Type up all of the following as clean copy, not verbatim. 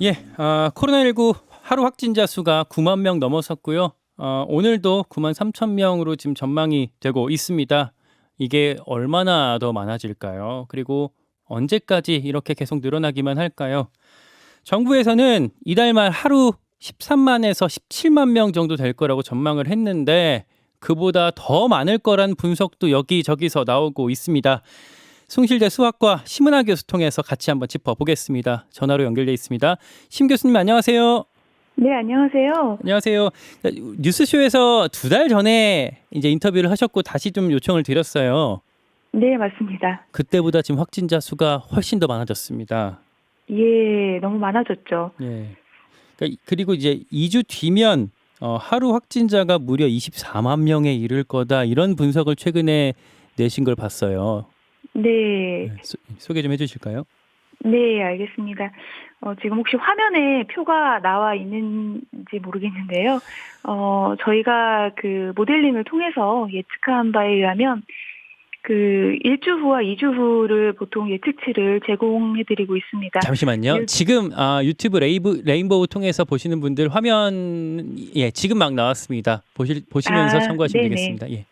예, 코로나19 하루 확진자 수가 9만 명 넘어섰고요. 오늘도 9만 3천 명으로 지금 전망이 되고 있습니다. 이게 얼마나 더 많아질까요? 그리고 언제까지 이렇게 계속 늘어나기만 할까요? 정부에서는 이달 말 하루 13만에서 17만 명 정도 될 거라고 전망을 했는데 그보다 더 많을 거란 분석도 여기저기서 나오고 있습니다. 숭실대 수학과 심은하 교수 통해서 같이 한번 짚어보겠습니다. 전화로 연결돼 있습니다. 심 교수님 안녕하세요. 네, 안녕하세요. 안녕하세요. 뉴스쇼에서 2달 전에 이제 인터뷰를 하셨고 다시 좀 요청을 드렸어요. 네, 맞습니다. 그때보다 지금 확진자 수가 훨씬 더 많아졌습니다. 예, 너무 많아졌죠. 예. 그리고 이제 2주 뒤면 하루 확진자가 무려 24만 명에 이를 거다 이런 분석을 최근에 내신 걸 봤어요. 네, 네, 소개 좀 해주실까요? 네, 알겠습니다. 지금 혹시 화면에 표가 나와 있는지 모르겠는데요. 저희가 그 모델링을 통해서 예측한 바에 의하면 그 1주 후와 2주 후를 보통 예측치를 제공해드리고 있습니다. 잠시만요. 지금 유튜브 레인보우 통해서 보시는 분들 화면 지금 막 나왔습니다. 보시면서 참고하시면 네네. 되겠습니다. 예.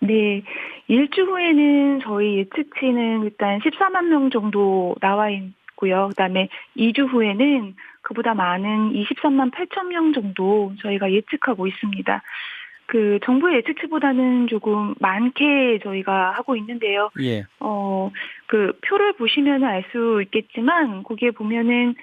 네, 1주 후에는 저희 예측치는 일단 14만 명 정도 나와 있고요. 그다음에 2주 후에는 그보다 많은 23만 8천 명 정도 저희가 예측하고 있습니다. 그 정부의 예측치보다는 조금 많게 저희가 하고 있는데요. 예. 그 표를 보시면 알 수 있겠지만 거기에 보면은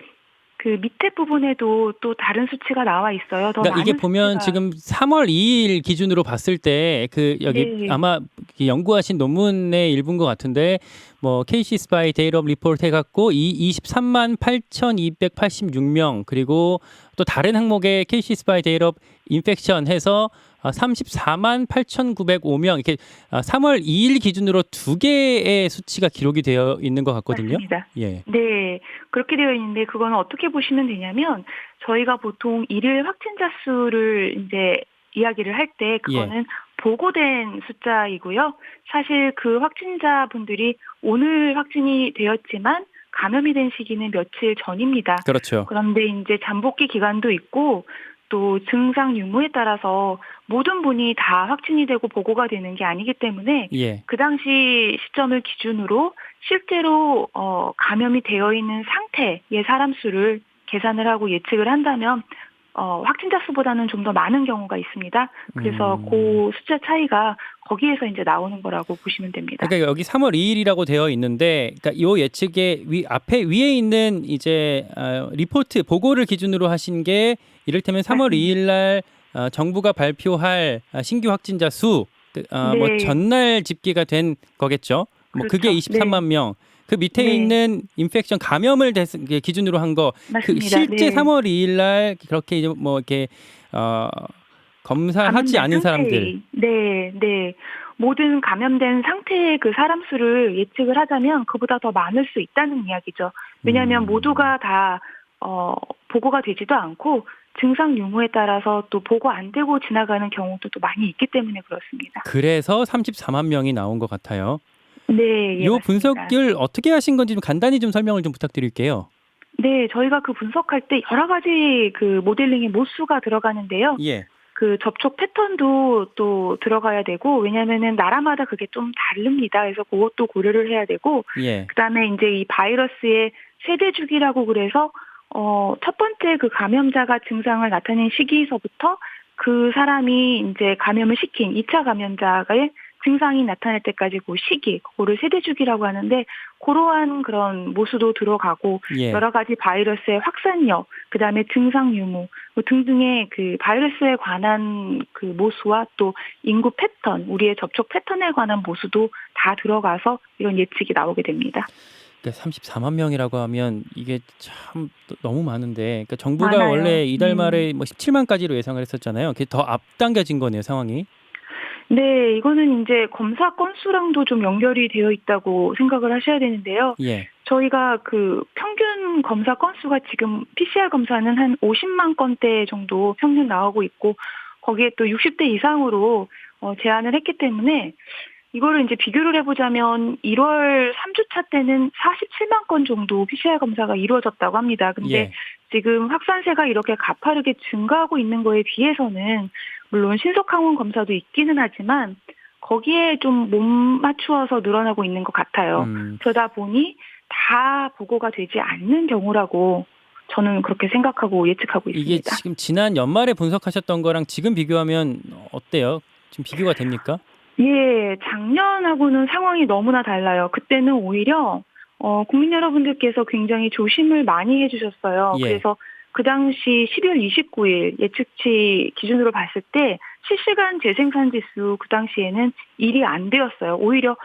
그 밑에 부분에도 또 다른 수치가 나와 있어요. 더 그러니까 이게 많은 보면 수치가. 지금 3월 2일 기준으로 봤을 때 그 여기 네. 아마 연구하신 논문의 일부인 것 같은데 뭐 KC 스파이 데이터 리포트 해갖고 23만 8,286명 그리고 또 다른 항목의 KC 스파이 데이터 인펙션 해서 34만 8,905명 이렇게 3월 2일 기준으로 두 개의 수치가 기록이 되어 있는 것 같거든요. 맞습니다. 예. 네, 그렇게 되어 있는데 그거는 어떻게 보시면 되냐면 저희가 보통 일일 확진자 수를 이제 이야기를 할 때 그거는 보고된 숫자이고요. 사실 그 확진자분들이 오늘 확진이 되었지만 감염이 된 시기는 며칠 전입니다. 그렇죠. 그런데 이제 잠복기 기간도 있고 또 증상 유무에 따라서 모든 분이 다 확진이 되고 보고가 되는 게 아니기 때문에 예. 그 당시 시점을 기준으로 실제로 감염이 되어 있는 상태의 사람 수를 계산을 하고 예측을 한다면 확진자 수보다는 좀 더 많은 경우가 있습니다. 그래서 그 숫자 차이가 거기에서 이제 나오는 거라고 보시면 됩니다. 그러니까 여기 3월 2일이라고 되어 있는데, 그러니까 요 예측의 위에 있는 이제 리포트 보고를 기준으로 하신 게 이를테면 3월 2일 날 정부가 발표할 신규 확진자 수, 뭐 네. 전날 집계가 된 거겠죠. 뭐 그렇죠. 그게 23만 명. 그 밑에 네. 있는 인펙션 감염을 기준으로 한 거, 그 맞습니다. 실제 네. 3월 2일 날 그렇게 이제 뭐 이렇게 검사하지 감염된 않은 사람들. 상태의, 네. 모든 감염된 상태의 그 사람 수를 예측을 하자면 그보다 더 많을 수 있다는 이야기죠. 왜냐하면 모두가 다 보고가 되지도 않고 증상 유무에 따라서 또 보고 안 되고 지나가는 경우도 또 많이 있기 때문에 그렇습니다. 그래서 34만 명이 나온 것 같아요. 네, 요 맞습니다. 분석을 어떻게 하신 건지 좀 간단히 좀 설명을 좀 부탁드릴게요. 네, 저희가 그 분석할 때 여러 가지 그 모델링의 모수가 들어가는데요. 예. 그 접촉 패턴도 또 들어가야 되고, 왜냐면은 나라마다 그게 좀 다릅니다. 그래서 그것도 고려를 해야 되고, 예. 그다음에 이제 이 바이러스의 세대 주기라고 그래서 첫 번째 그 감염자가 증상을 나타낸 시기서부터 그 사람이 이제 감염을 시킨 2차 감염자의 증상이 나타날 때까지 그 시기, 그거를 세대 주기라고 하는데 그러한 그런 모수도 들어가고 예. 여러 가지 바이러스의 확산력, 그다음에 증상 유무 등등의 그 바이러스에 관한 그 모수와 또 인구 패턴, 우리의 접촉 패턴에 관한 모수도 다 들어가서 이런 예측이 나오게 됩니다. 그러니까 34만 명이라고 하면 이게 참 너무 많은데, 그러니까 정부가 많아요. 원래 이달 말에 뭐 17만까지로 예상을 했었잖아요. 그게 더 앞당겨진 거네요, 상황이. 네, 이거는 이제 검사 건수랑도 좀 연결이 되어 있다고 생각을 하셔야 되는데요. 예. 저희가 그 평균 검사 건수가 지금 PCR 검사는 한 50만 건대 정도 평균 나오고 있고 거기에 또 60대 이상으로 제한을 했기 때문에 이거를 이제 비교를 해보자면 1월 3주차 때는 47만 건 정도 PCR 검사가 이루어졌다고 합니다. 근데 예. 지금 확산세가 이렇게 가파르게 증가하고 있는 거에 비해서는 물론 신속항원 검사도 있기는 하지만 거기에 좀 못 맞추어서 늘어나고 있는 것 같아요. 그러다 보니 다 보고가 되지 않는 경우라고 저는 그렇게 생각하고 예측하고 이게 있습니다. 지금 지난 연말에 분석하셨던 거랑 지금 비교하면 어때요? 지금 비교가 됩니까? 예, 작년하고는 상황이 너무나 달라요. 그때는 오히려 국민 여러분들께서 굉장히 조심을 많이 해주셨어요. 예. 그래서 그 당시 12월 29일 예측치 기준으로 봤을 때 실시간 재생산 지수 그 당시에는 1이 안 되었어요. 오히려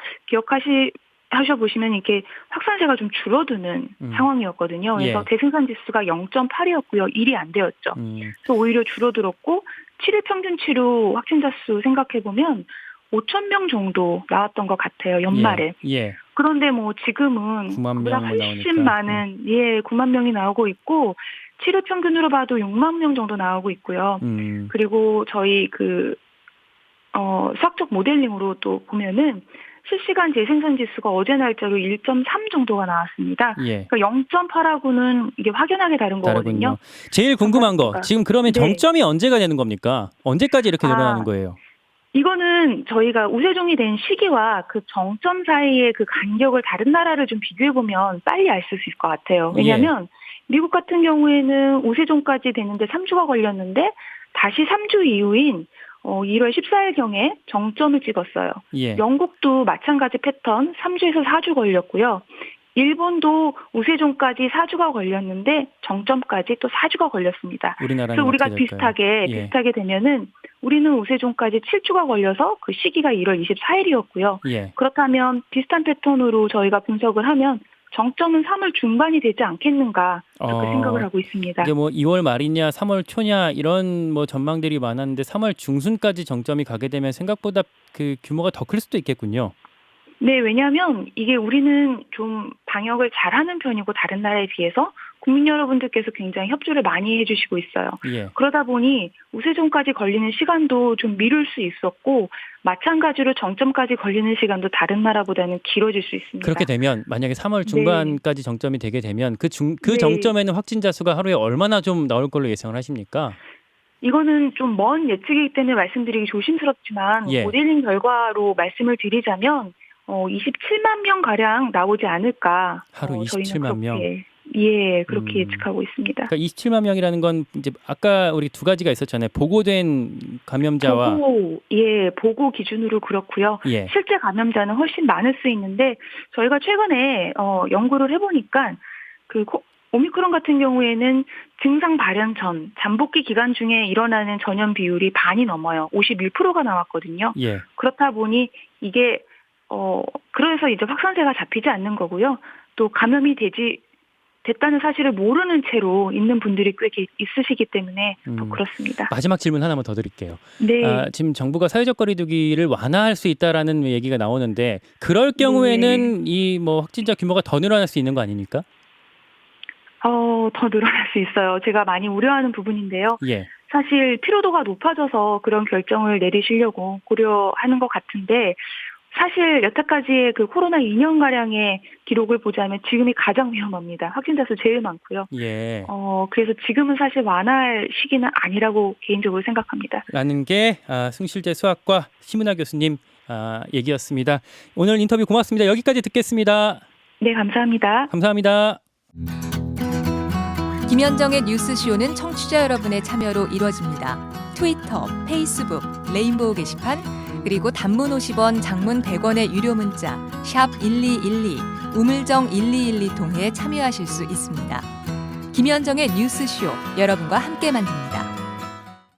하셔보시면 이렇게 확산세가 좀 줄어드는 상황이었거든요. 그래서 예. 재생산 지수가 0.8이었고요. 1이 안 되었죠. 그래서 오히려 줄어들었고 7일 평균 치료 확진자 수 생각해보면 5,000명 정도 나왔던 것 같아요. 연말에. 예. 그런데 뭐 지금은 9만 그보다 명 훨씬 나오니까. 많은 9만 명이 나오고 있고 7일 평균으로 봐도 6만 명 정도 나오고 있고요. 그리고 저희 수학적 모델링으로 또 보면은 실시간 재생산 지수가 어제 날짜로 1.3 정도가 나왔습니다. 예. 그러니까 0.8하고는 이게 확연하게 다른 거거든요. 제일 궁금한 거, 지금 그러면 네. 정점이 언제가 되는 겁니까? 언제까지 이렇게 늘어나는 거예요? 이거는 저희가 우세종이 된 시기와 그 정점 사이의 그 간격을 다른 나라를 좀 비교해보면 빨리 알 수 있을 것 같아요. 왜냐하면 미국 같은 경우에는 우세종까지 되는데 3주가 걸렸는데 다시 3주 이후인 1월 14일경에 정점을 찍었어요. 예. 영국도 마찬가지 패턴 3주에서 4주 걸렸고요. 일본도 우세종까지 4주가 걸렸는데 정점까지 또 4주가 걸렸습니다. 우리나라는 그래서 우리가 어떻게 될까요? 비슷하게 되면은 우리는 우세종까지 7주가 걸려서 그 시기가 1월 24일이었고요. 예. 그렇다면 비슷한 패턴으로 저희가 분석을 하면 정점은 3월 중반이 되지 않겠는가 그렇게 생각을 하고 있습니다. 이게 뭐 2월 말이냐 3월 초냐 이런 뭐 전망들이 많았는데 3월 중순까지 정점이 가게 되면 생각보다 그 규모가 더 클 수도 있겠군요. 네, 왜냐하면 이게 우리는 좀 방역을 잘하는 편이고 다른 나라에 비해서 국민 여러분들께서 굉장히 협조를 많이 해주시고 있어요. 예. 그러다 보니 우세종까지 걸리는 시간도 좀 미룰 수 있었고 마찬가지로 정점까지 걸리는 시간도 다른 나라보다는 길어질 수 있습니다. 그렇게 되면 만약에 3월 중반까지 정점이 되게 되면 그 네. 정점에는 확진자 수가 하루에 얼마나 좀 나올 걸로 예상을 하십니까? 이거는 좀 먼 예측이기 때문에 말씀드리기 조심스럽지만 모델링 결과로 말씀을 드리자면 27만 명 가량 나오지 않을까. 하루 27만 저희는 명. 그렇게 예측하고 있습니다. 그러니까 27만 명이라는 건 이제 아까 우리 두 가지가 있었잖아요. 보고된 감염자와 보고 기준으로 그렇고요. 예. 실제 감염자는 훨씬 많을 수 있는데 저희가 최근에 연구를 해보니까 그 오미크론 같은 경우에는 증상 발현 전 잠복기 기간 중에 일어나는 전염 비율이 반이 넘어요. 51%가 나왔거든요. 예. 그렇다 보니 이게 그래서 이제 확산세가 잡히지 않는 거고요. 또 감염이 됐다는 사실을 모르는 채로 있는 분들이 꽤 있으시기 때문에 더 그렇습니다. 마지막 질문 하나만 더 드릴게요. 네. 지금 정부가 사회적 거리두기를 완화할 수 있다라는 얘기가 나오는데 그럴 경우에는 이 뭐 확진자 규모가 더 늘어날 수 있는 거 아닙니까? 더 늘어날 수 있어요. 제가 많이 우려하는 부분인데요. 예. 사실 피로도가 높아져서 그런 결정을 내리시려고 고려하는 것 같은데 사실 여태까지의 그 코로나 2년가량의 기록을 보자면 지금이 가장 위험합니다. 확진자 수 제일 많고요. 예. 그래서 지금은 사실 완화할 시기는 아니라고 개인적으로 생각합니다. 라는 게 숭실제 수학과 심은하 교수님 얘기였습니다. 오늘 인터뷰 고맙습니다. 여기까지 듣겠습니다. 네, 감사합니다. 감사합니다. 김현정의 뉴스쇼는 청취자 여러분의 참여로 이루어집니다. 트위터, 페이스북, 레인보우 게시판, 그리고 단문 50원, 장문 100원의 유료 문자 샵 1212, 우물정 1212 통해 참여하실 수 있습니다. 김현정의 뉴스쇼, 여러분과 함께 만듭니다.